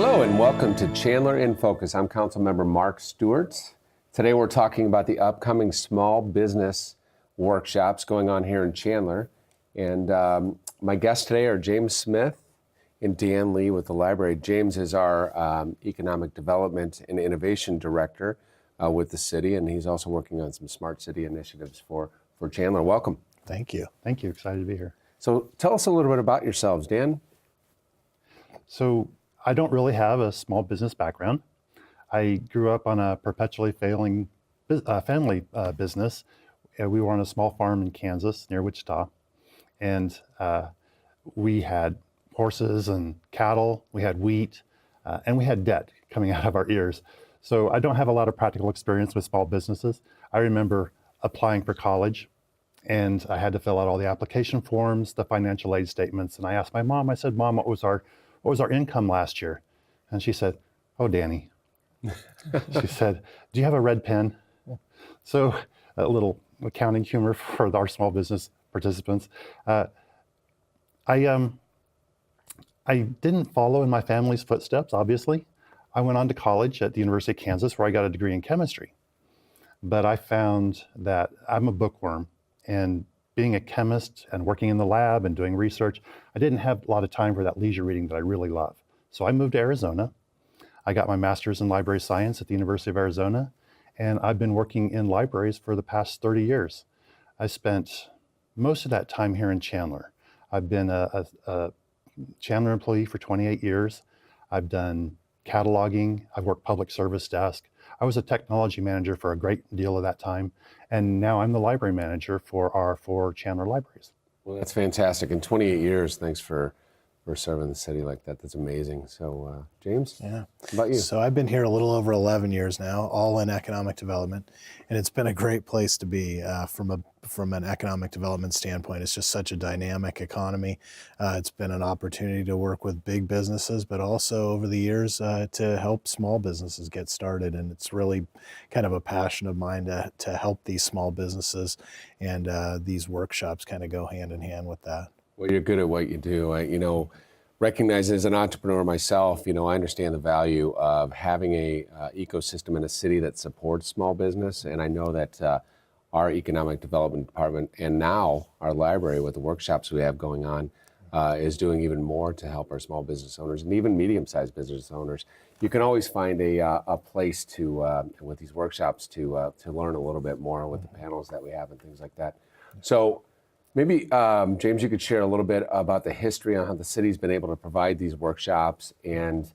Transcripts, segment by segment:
Hello and welcome to Chandler in Focus. I'm Councilmember Mark Stewart. Today we're talking about the upcoming small business workshops going on here in Chandler. And my guests today are James Smith and Dan Lee with the library. James is our Economic Development and Innovation Director with the city, and he's also working on some smart city initiatives for Chandler. Welcome. Thank you. Thank you. Excited to be here. So tell us a little bit about yourselves, Dan. So I don't really have a small business background. I grew up on a perpetually failing family business. We were on a small farm in Kansas near Wichita, and we had horses and cattle, we had wheat, and we had debt coming out of our ears. So I don't have a lot of practical experience with small businesses. I remember applying for college, and I had to fill out all the application forms, the financial aid statements, and I asked my mom, I said, "Mom, what was our income last year?" And she said, "Oh, Danny." She said, "Do you have a red pen?" So a little accounting humor for our small business participants. I didn't follow in my family's footsteps, obviously. I went on to college at the University of Kansas where I got a degree in chemistry. But I found that I'm a bookworm, and being a chemist and working in the lab and doing research, I didn't have a lot of time for that leisure reading that I really love. So I moved to Arizona. I got my master's in library science at the University of Arizona, and I've been working in libraries for the past 30 years. I spent most of that time here in Chandler. I've been a Chandler employee for 28 years. I've done cataloging. I've worked public service desk. I was a technology manager for a great deal of that time. And now I'm the library manager for our 4 Chandler libraries. Well, that's fantastic. In 28 years, thanks for serving the city like that. That's amazing. So, James, Yeah. how about you? So I've been here a little over 11 years now, all in economic development, and it's been a great place to be from an economic development standpoint. It's just such a dynamic economy. It's been an opportunity to work with big businesses, but also over the years to help small businesses get started. And it's really kind of a passion of mine to help these small businesses, and these workshops kind of go hand in hand with that. Well, you're good at what you do. Recognizing as an entrepreneur myself, I understand the value of having a ecosystem in a city that supports small business. And I know that our economic development department and now our library with the workshops we have going on is doing even more to help our small business owners and even medium-sized business owners. You can always find a place to, with these workshops, to learn a little bit more with the panels that we have and things like that. So maybe, James, you could share a little bit about the history on how the city's been able to provide these workshops and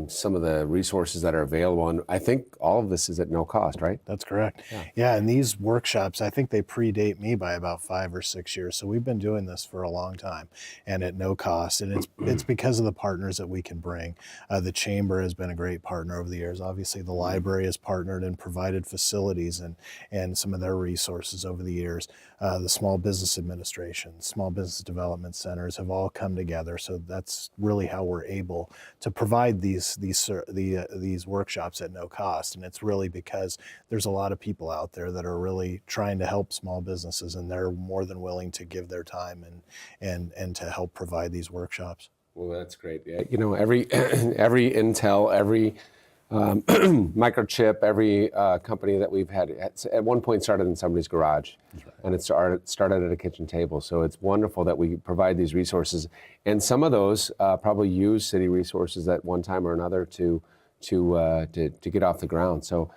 some of the resources that are available. And I think all of this is at no cost, right? That's correct. Yeah, and these workshops, I think they predate me by about 5 or 6 years. So we've been doing this for a long time and at no cost. And it's because of the partners that we can bring. The Chamber has been a great partner over the years. Obviously, the library has partnered and provided facilities and some of their resources over the years. The Small Business Administration, Small Business Development Centers have all come together. So that's really how we're able to provide these workshops at no cost. And it's really because there's a lot of people out there that are really trying to help small businesses, and they're more than willing to give their time and to help provide these workshops. Well, that's great. Yeah, every Intel, every microchip, every company that we've had at one point started in somebody's garage, and it started at a kitchen table. So it's wonderful that we provide these resources, and some of those probably use city resources at one time or another to get off the ground. So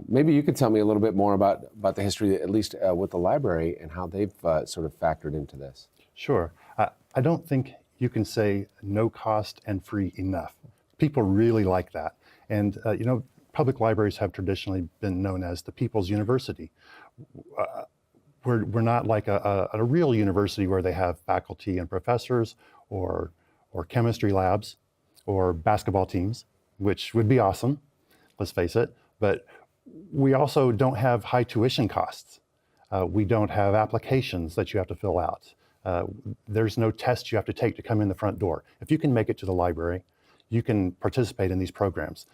maybe you could tell me a little bit more about the history, at least with the library, and how they've sort of factored into this. Sure. I don't think you can say no cost and free enough. People really like that. And, public libraries have traditionally been known as the people's university. We're not like a real university where they have faculty and professors or chemistry labs or basketball teams, which would be awesome, let's face it. But we also don't have high tuition costs. We don't have applications that you have to fill out. There's no test you have to take to come in the front door. If you can make it to the library, you can participate in these programs,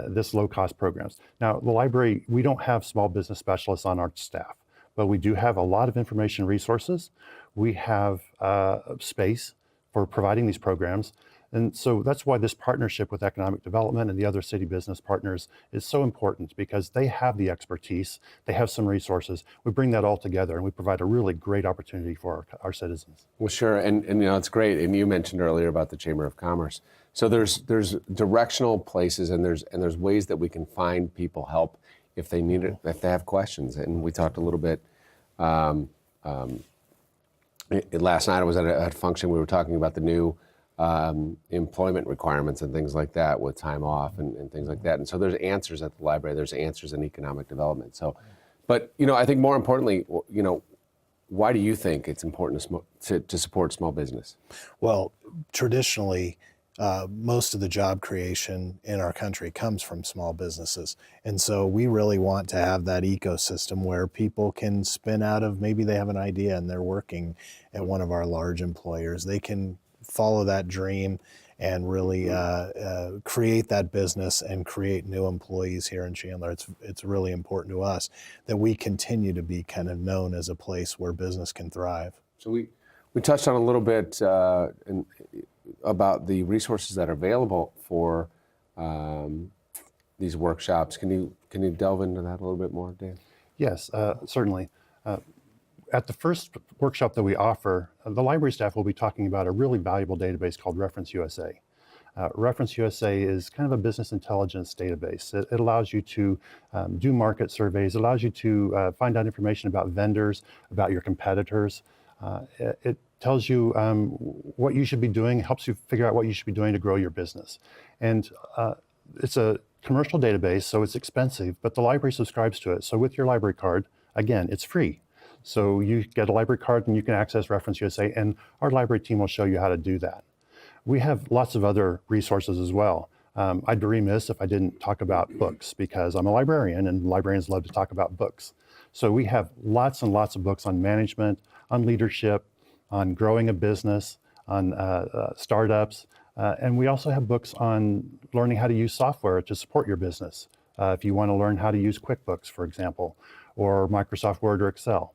this low-cost programs. Now, the library, we don't have small business specialists on our staff, but we do have a lot of information resources. We have space for providing these programs. And so that's why this partnership with economic development and the other city business partners is so important, because they have the expertise, they have some resources. We bring that all together and we provide a really great opportunity for our citizens. Well, sure, and it's great. And you mentioned earlier about the Chamber of Commerce. So there's directional places, and there's ways that we can find people help if they need it, if they have questions. And we talked a little bit. Last night I was at a function. We were talking about the new employment requirements and things like that with time off and things like that. And so there's answers at the library. There's answers in economic development. So, but I think more importantly, why do you think it's important to support small business? Well, traditionally, most of the job creation in our country comes from small businesses. And so we really want to have that ecosystem where people can spin out of, maybe they have an idea and they're working at one of our large employers. They can follow that dream and really create that business and create new employees here in Chandler. It's really important to us that we continue to be kind of known as a place where business can thrive. So we touched on a little bit about the resources that are available for these workshops. Can you delve into that a little bit more, Dan? Yes, certainly. At the first workshop that we offer, the library staff will be talking about a really valuable database called Reference USA. Reference USA is kind of a business intelligence database. It allows you to do market surveys. It allows you to find out information about vendors, about your competitors. It tells you what you should be doing, helps you figure out what you should be doing to grow your business. And it's a commercial database, so it's expensive, but the library subscribes to it. So with your library card, again, it's free. So you get a library card and you can access Reference USA, and our library team will show you how to do that. We have lots of other resources as well. I'd be remiss if I didn't talk about books, because I'm a librarian and librarians love to talk about books. So we have lots and lots of books on management, on leadership, on growing a business, on startups, and we also have books on learning how to use software to support your business. If you want to learn how to use QuickBooks, for example, or Microsoft Word or Excel.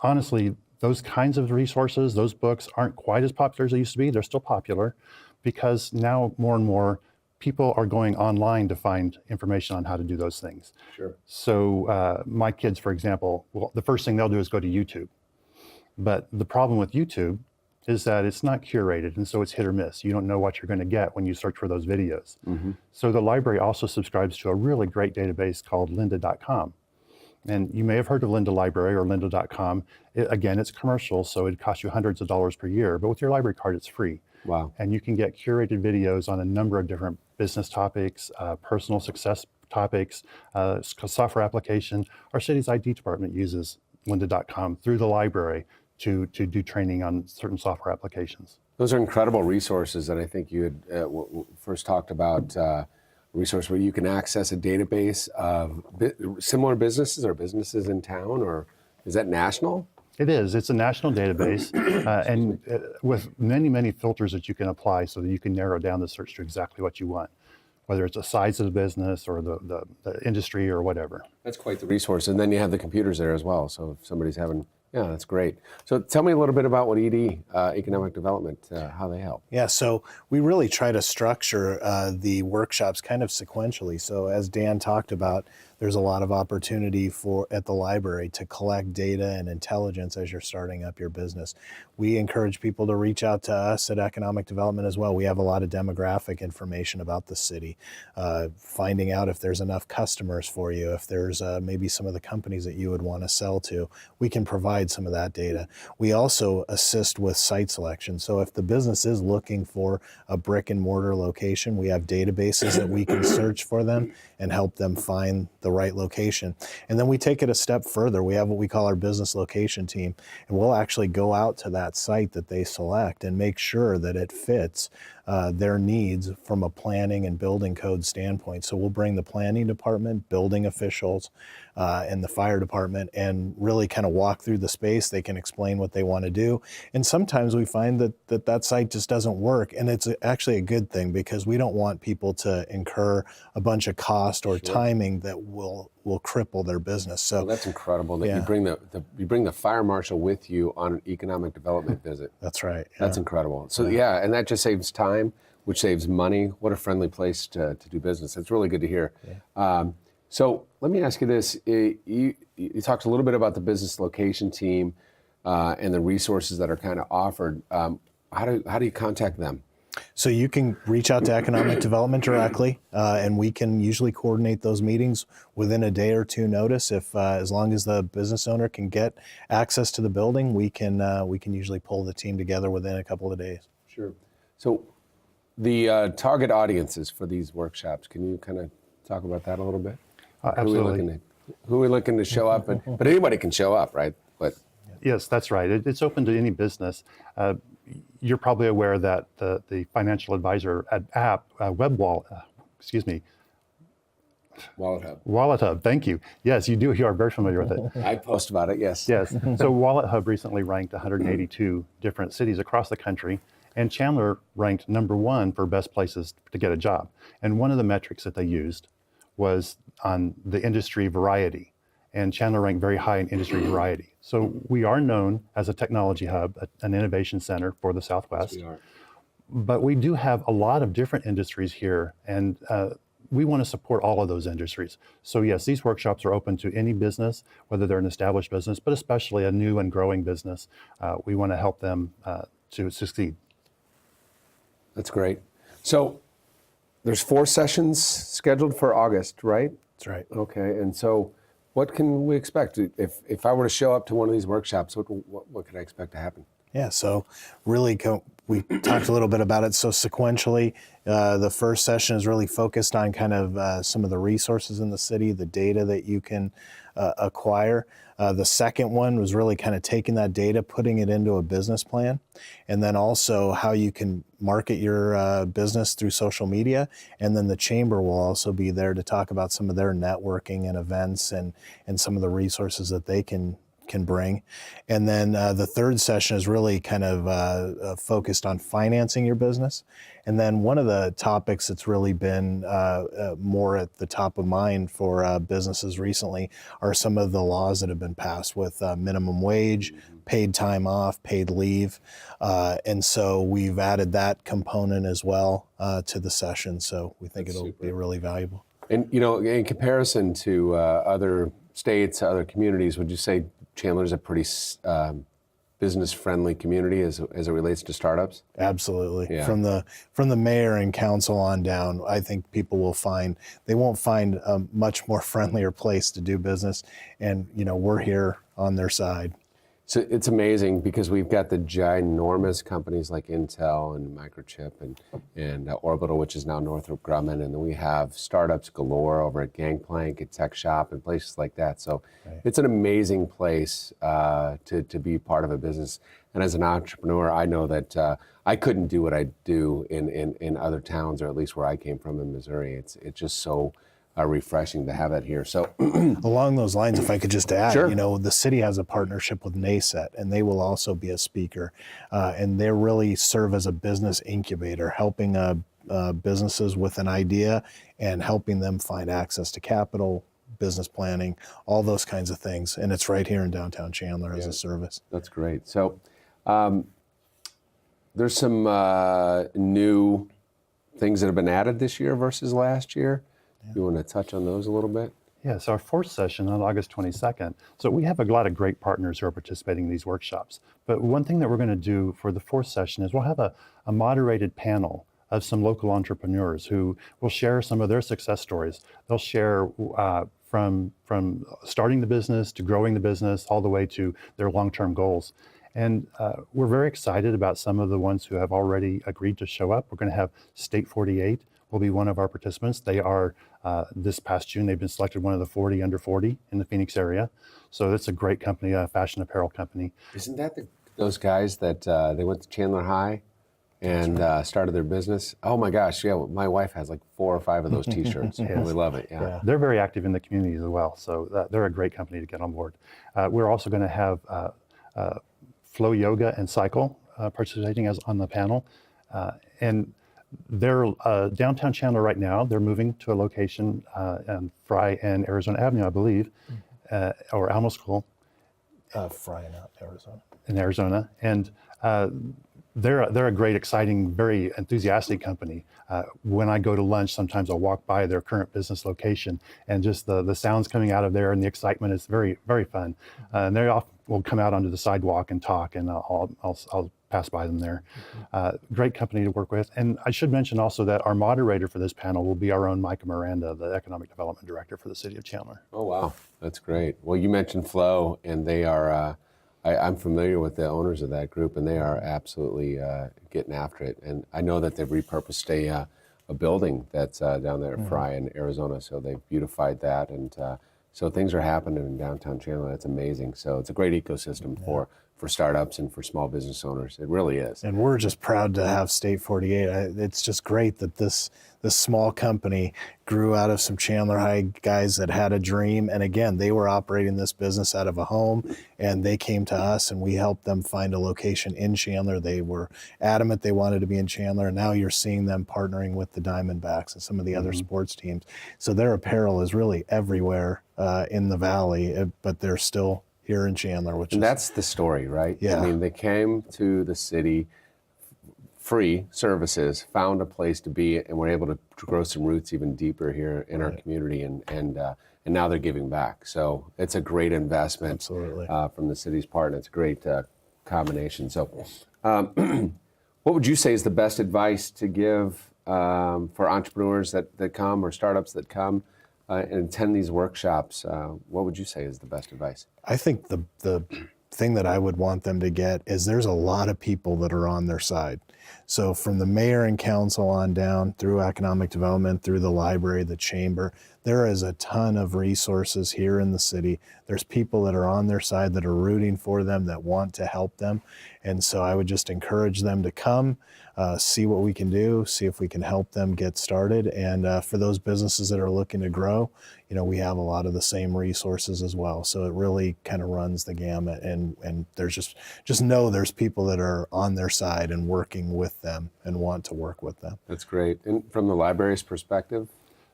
Honestly, those kinds of resources, those books aren't quite as popular as they used to be. They're still popular because now more and more people are going online to find information on how to do those things. Sure. So my kids, for example, well, the first thing they'll do is go to YouTube. But the problem with YouTube is that it's not curated, and so it's hit or miss. You don't know what you're going to get when you search for those videos. Mm-hmm. So the library also subscribes to a really great database called lynda.com. And you may have heard of Lynda Library or lynda.com. Again, it's commercial, so it costs you hundreds of dollars per year, but with your library card, it's free. Wow. And you can get curated videos on a number of different business topics, personal success topics, software application. Our city's ID department uses lynda.com through the library to do training on certain software applications. Those are incredible resources, and I think you had first talked about a resource where you can access a database of similar businesses or businesses in town, or is that national? It is. It's a national database, and with many, many filters that you can apply so that you can narrow down the search to exactly what you want, whether it's the size of the business or the industry or whatever. That's quite the resource. And then you have the computers there as well. So if somebody's having, yeah, that's great. So tell me a little bit about what ED, Economic Development, how they help. Yeah, so we really try to structure the workshops kind of sequentially. So as Dan talked about, there's a lot of opportunity at the library to collect data and intelligence as you're starting up your business. We encourage people to reach out to us at Economic Development as well. We have a lot of demographic information about the city, finding out if there's enough customers for you, if there's maybe some of the companies that you would want to sell to. We can provide some of that data. We also assist with site selection. So if the business is looking for a brick and mortar location, we have databases that we can search for them and help them find the right location. And then we take it a step further. We have what we call our business location team, and we'll actually go out to that site that they select and make sure that it fits their needs from a planning and building code standpoint. So we'll bring the planning department, building officials, and the fire department, and really kind of walk through the space. They can explain what they want to do. And sometimes we find that site just doesn't work. And it's actually a good thing, because we don't want people to incur a bunch of cost or timing that will cripple their business. So well, that's incredible that you bring the fire marshal with you on an economic development visit. That's right. Yeah. That's incredible. So and that just saves time, which saves money. What a friendly place to do business. That's really good to hear. Yeah. So let me ask you this. You talked a little bit about the business location team and the resources that are kind of offered. How do you contact them? So you can reach out to economic development directly, and we can usually coordinate those meetings within a day or two notice. If as long as the business owner can get access to the building, we can usually pull the team together within a couple of days. Sure. So the target audiences for these workshops, can you kind of talk about that a little bit? Absolutely. Who are we looking to show up? But anybody can show up, right? But yes, that's right. It's open to any business. You're probably aware that the financial advisor app, Wallet Hub. Thank you. Yes, you do. You are very familiar with it. I post about it. Yes. Yes. So Wallet Hub recently ranked 182 different cities across the country, and Chandler ranked #1 for best places to get a job. And one of the metrics that they used was on the industry variety. And Chandler ranked very high in industry variety. So we are known as a technology hub, an innovation center for the Southwest. Yes, we are. But we do have a lot of different industries here, and we want to support all of those industries. So yes, these workshops are open to any business, whether they're an established business, but especially a new and growing business. We want to help them to succeed. That's great. So there's 4 sessions scheduled for August, right? That's right. Okay. And so what can we expect? If I were to show up to one of these workshops, what could I expect to happen? Yeah, so really we talked a little bit about it. So sequentially, the first session is really focused on kind of some of the resources in the city, the data that you can acquire. The second one was really kind of taking that data, putting it into a business plan, and then also how you can market your business through social media. And then the chamber will also be there to talk about some of their networking and events and some of the resources that they can bring. And then the third session is really kind of focused on financing your business. And then one of the topics that's really been more at the top of mind for businesses recently are some of the laws that have been passed with minimum wage, paid time off, paid leave. And so we've added that component as well to the session. So we think it'll be really valuable. And, in comparison to other states, other communities, would you say Chandler's a pretty business-friendly community as it relates to startups? Absolutely. Yeah. From the mayor and council on down, I think people won't find a much more friendlier place to do business. And we're here on their side. So it's amazing because we've got the ginormous companies like Intel and Microchip and Orbital, which is now Northrop Grumman, and then we have startups galore over at Gangplank, at Tech Shop, and places like that. So It's an amazing place to be part of a business. And as an entrepreneur, I know that I couldn't do what I do in other towns, or at least where I came from in Missouri. It's just so refreshing to have that here. So along those lines, if I could just add, Sure. The city has a partnership with NASET, and they will also be a speaker. And they really serve as a business incubator, helping businesses with an idea and helping them find access to capital, business planning, all those kinds of things. And it's right here in downtown Chandler as a service. That's great. So there's some new things that have been added this year versus last year. You want to touch on those a little bit? Yes, our 4th session on August 22nd. So we have a lot of great partners who are participating in these workshops. But one thing that we're going to do for the 4th session is we'll have a moderated panel of some local entrepreneurs who will share some of their success stories. They'll share from starting the business to growing the business all the way to their long-term goals. And we're very excited about some of the ones who have already agreed to show up. We're going to have State 48 will be one of our participants. They are, this past June, they've been selected one of the 40 under 40 in the Phoenix area. So it's a great company, a fashion apparel company. Isn't that those guys that they went to Chandler High? and started their business. Oh my gosh, yeah, my wife has like 4 or 5 of those T-shirts. We love it. Yeah. Yeah. They're very active in the community as well, so they're a great company to get on board. We're also going to have Flow Yoga and Cycle participating as on the panel, and they're downtown Chandler right now. They're moving to a location on Fry and Arizona Avenue, I believe, or Alamo School Fry, not Arizona. in Arizona, and they're a great, exciting, very enthusiastic company. When I go to lunch, sometimes I'll walk by their current business location, and just the sounds coming out of there and the excitement is very, very fun. And they often will come out onto the sidewalk and talk, and I'll pass by them there. Great company to work with. And I should mention also that our moderator for this panel will be our own Micah Miranda, the Economic Development Director for the City of Chandler. Oh wow, that's great. Well, you mentioned Flow, and they are. I'm familiar with the owners of that group, and they are absolutely getting after it. And I know that they've repurposed a building that's down there at Fry in Arizona, so they've beautified that, and so things are happening in downtown Chandler. That's amazing. So it's a great ecosystem for startups and for small business owners. It really is. And we're just proud to have State 48. It's just great that this small company grew out of some Chandler High guys that had a dream. And again, they were operating this business out of a home, and they came to us and we helped them find a location in Chandler. They were adamant they wanted to be in Chandler. And now you're seeing them partnering with the Diamondbacks and some of the other sports teams. So their apparel is really everywhere in the Valley, but they're still here in Chandler, And that's the story, right? Yeah. I mean, they came to the city, free services, found a place to be, and were able to grow some roots even deeper here in our community, and now they're giving back. So it's a great investment. Absolutely. From the city's part, and it's a great combination. So what would you say is the best advice to give for entrepreneurs that come or startups that come and attend these workshops? What would you say is the best advice? I think the thing that I would want them to get is there's a lot of people that are on their side. So from the mayor and council on down, through economic development, through the library, the chamber, there is a ton of resources here in the city. There's people that are on their side that are rooting for them, that want to help them. And so I would just encourage them to come, see what we can do, see if we can help them get started. And for those businesses that are looking to grow, we have a lot of the same resources as well. So it really kind of runs the gamut, and there's just know there's people that are on their side and working with them and want to work with them. That's great. And from the library's perspective?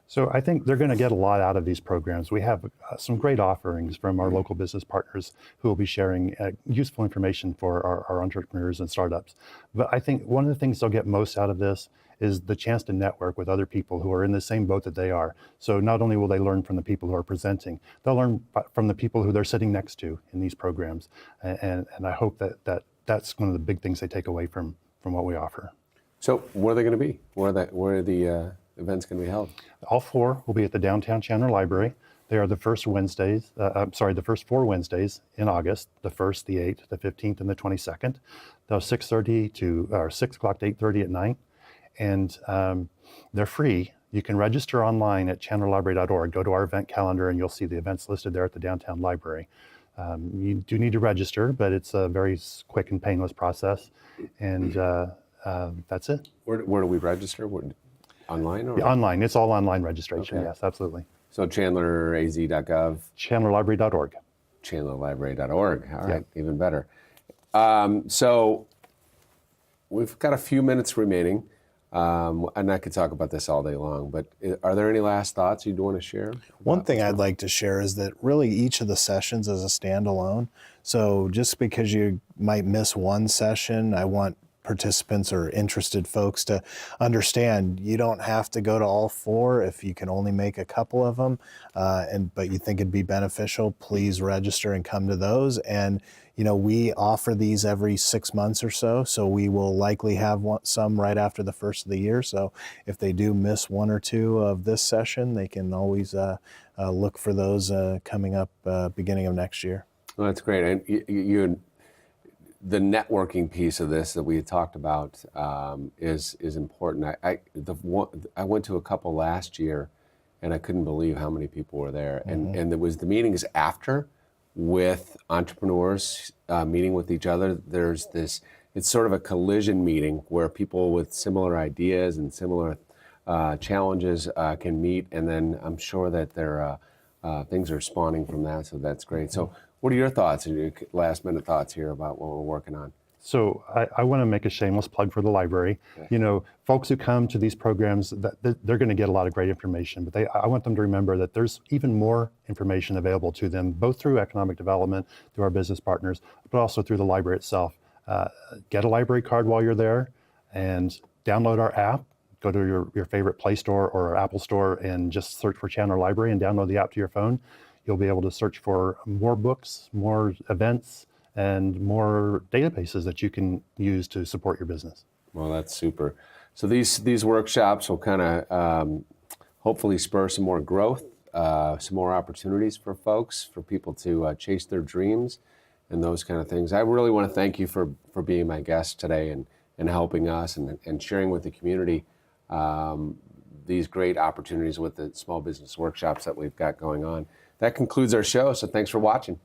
So I think they're going to get a lot out of these programs. We have some great offerings from our local business partners who will be sharing useful information for our entrepreneurs and startups. But I think one of the things they'll get most out of this is the chance to network with other people who are in the same boat that they are. So not only will they learn from the people who are presenting, they'll learn from the people who they're sitting next to in these programs. And I hope that's one of the big things they take away from what we offer. So where are they going to be? Where are the events going to be held? All 4 will be at the Downtown Chandler Library. They are the first 4 Wednesdays in August, the 1st, the 8th, the 15th, and the 22nd. They're 6 o'clock to 8:30 at night. And they're free. You can register online at chandlerlibrary.org. Go to our event calendar and you'll see the events listed there at the Downtown Library. You do need to register, but it's a very quick and painless process. And that's it. Where do we register? Online? Or? Yeah, online. It's all online registration. Okay. Yes, absolutely. So chandleraz.gov? Chandlerlibrary.org. Chandlerlibrary.org. All right, even better. So we've got a few minutes remaining. And I could talk about this all day long, but are there any last thoughts you'd want to share? One thing I'd like to share is that really each of the sessions is a standalone. So just because you might miss one session, I want participants or interested folks to understand you don't have to go to all 4 if you can only make a couple of them, but you think it'd be beneficial, please register and come to those. And we offer these every 6 months or so we will likely have some right after the first of the year. So if they do miss 1 or 2 of this session, they can always look for those coming up beginning of next year. Well, that's great. And the networking piece of this that we had talked about is important. I went to a couple last year, and I couldn't believe how many people were there. And there was the meetings after with entrepreneurs meeting with each other. There's this it's sort of a collision meeting where people with similar ideas and similar challenges can meet, and then I'm sure that things are spawning from that, so that's great. So what are your thoughts, your last minute thoughts here about what we're working on? So I want to make a shameless plug for the library. You know, folks who come to these programs, they're going to get a lot of great information, but I want them to remember that there's even more information available to them, both through economic development, through our business partners, but also through the library itself. Get a library card while you're there and download our app. Go to your favorite Play Store or Apple Store and just search for Chandler Library and download the app to your phone. You'll be able to search for more books, more events, and more databases that you can use to support your business. Well, that's super. So these workshops will kind of hopefully spur some more growth, some more opportunities for folks, for people to chase their dreams and those kind of things. I really want to thank you for being my guest today and helping us and sharing with the community these great opportunities with the small business workshops that we've got going on. That concludes our show, so thanks for watching.